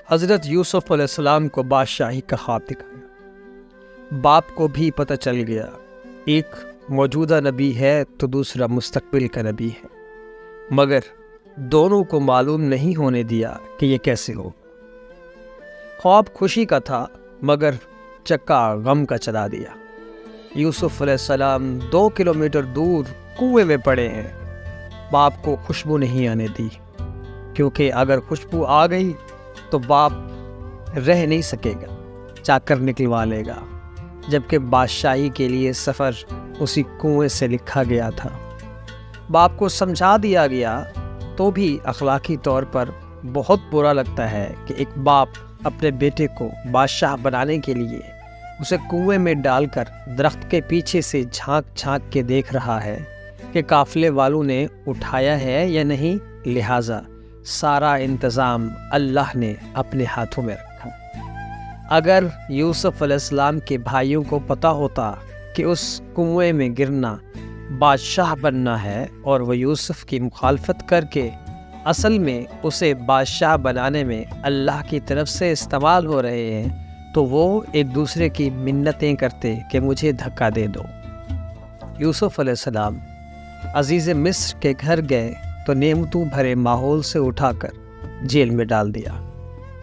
حضرت یوسف علیہ السلام کو بادشاہی کا خواب دکھایا۔ باپ کو بھی پتہ چل گیا ایک موجودہ نبی ہے تو دوسرا مستقبل کا نبی ہے، مگر دونوں کو معلوم نہیں ہونے دیا کہ یہ کیسے ہو۔ خواب خوشی کا تھا مگر چکا غم کا چلا دیا۔ یوسف علیہ السلام 2 کلومیٹر دور کنویں میں پڑے ہیں۔ باپ کو خوشبو نہیں آنے دی، کیونکہ اگر خوشبو آ گئی تو باپ رہ نہیں سکے گا، چاکر نکلوا لے گا، جبکہ بادشاہی کے لیے سفر اسی کنویں سے لکھا گیا تھا۔ باپ کو سمجھا دیا گیا تو بھی اخلاقی طور پر بہت برا لگتا ہے کہ ایک باپ اپنے بیٹے کو بادشاہ بنانے کے لیے اسے کنویں میں ڈال کر درخت کے پیچھے سے جھانک جھانک کے دیکھ رہا ہے کہ قافلے والوں نے اٹھایا ہے یا نہیں، لہٰذا سارا انتظام اللہ نے اپنے ہاتھوں میں رکھا۔ اگر یوسف علیہ السلام کے بھائیوں کو پتہ ہوتا کہ اس کنویں میں گرنا بادشاہ بننا ہے اور وہ یوسف کی مخالفت کر کے اصل میں اسے بادشاہ بنانے میں اللہ کی طرف سے استعمال ہو رہے ہیں، تو وہ ایک دوسرے کی منتیں کرتے کہ مجھے دھکا دے دو۔ یوسف علیہ السلام عزیز مصر کے گھر گئے تو نعمتوں بھرے ماحول سے اٹھا کر جیل میں ڈال دیا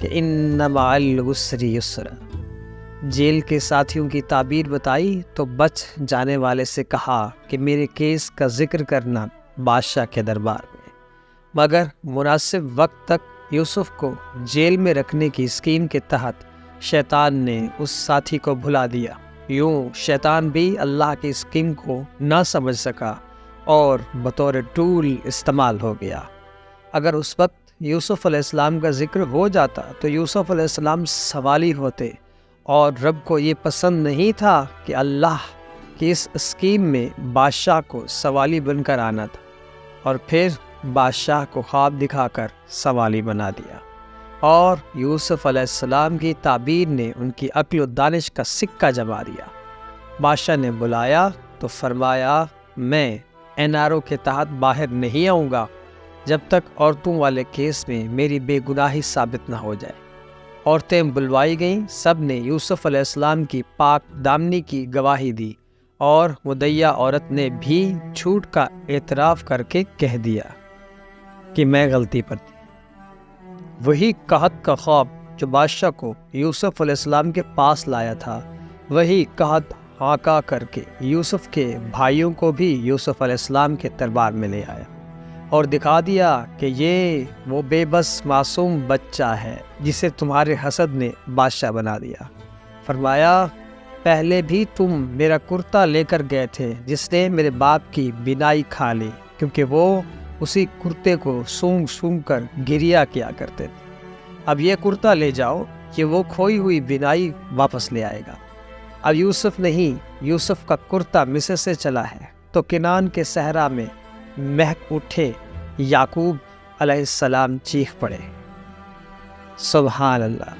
کہ ان مع العسر یسرا۔ جیل کے ساتھیوں کی تعبیر بتائی تو بچ جانے والے سے کہا کہ میرے کیس کا ذکر کرنا بادشاہ کے دربار میں، مگر مناسب وقت تک یوسف کو جیل میں رکھنے کی اسکیم کے تحت شیطان نے اس ساتھی کو بھلا دیا۔ یوں شیطان بھی اللہ کی اسکیم کو نہ سمجھ سکا اور بطور ٹول استعمال ہو گیا۔ اگر اس وقت یوسف علیہ السلام کا ذکر ہو جاتا تو یوسف علیہ السلام سوالی ہوتے، اور رب کو یہ پسند نہیں تھا کہ اللہ کی اس اسکیم میں بادشاہ کو سوالی بن کر آنا تھا، اور پھر بادشاہ کو خواب دکھا کر سوالی بنا دیا، اور یوسف علیہ السلام کی تعبیر نے ان کی عقل و دانش کا سکہ جما دیا۔ بادشاہ نے بلایا تو فرمایا میں NRO کے تحت باہر نہیں آؤں گا جب تک عورتوں والے کیس میں میری بے گناہی ثابت نہ ہو جائے۔ عورتیں بلوائی گئیں، سب نے یوسف علیہ السلام کی پاک دامنی کی گواہی دی، اور مدعیہ عورت نے بھی جھوٹ کا اعتراف کر کے کہہ دیا کہ میں غلطی پر تھی۔ وہی قحط کا خواب جو بادشاہ کو یوسف علیہ السلام کے پاس لایا تھا، وہی قحط ہانکا کر کے یوسف کے بھائیوں کو بھی یوسف علیہ السلام کے دربار میں لے آیا اور دکھا دیا کہ یہ وہ بے بس معصوم بچہ ہے جسے تمہارے حسد نے بادشاہ بنا دیا۔ فرمایا پہلے بھی تم میرا کرتا لے کر گئے تھے جس نے میرے باپ کی بینائی کھا لی، کیونکہ وہ اسی کرتے کو سونگ سونگ کر گریا کیا کرتے تھے۔ اب یہ کرتا لے جاؤ کہ وہ کھوئی ہوئی بینائی واپس لے آئے گا۔ اب یوسف نہیں، یوسف کا کرتا مصر سے چلا ہے تو کنعان کے صحرا میں مہک اٹھے یعقوب علیہ السلام چیخ پڑے۔ سبحان اللہ!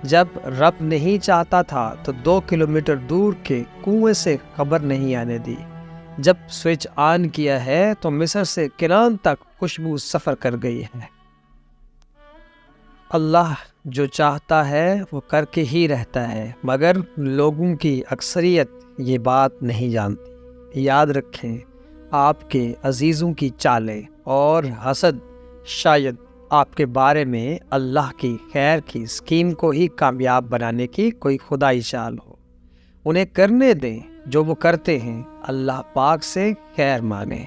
جب رب نہیں چاہتا تھا تو 2 کلومیٹر دور کے کنویں سے خبر نہیں آنے دی، جب سوئچ آن کیا ہے تو مصر سے کنعان تک خوشبو سفر کر گئی ہے۔ اللہ جو چاہتا ہے وہ کر کے ہی رہتا ہے، مگر لوگوں کی اکثریت یہ بات نہیں جانتی۔ یاد رکھیں آپ کے عزیزوں کی چالیں اور حسد شاید آپ کے بارے میں اللہ کی خیر کی اسکیم کو ہی کامیاب بنانے کی کوئی خدائی چال ہو۔ انہیں کرنے دیں جو وہ کرتے ہیں، اللہ پاک سے خیر مانگیں۔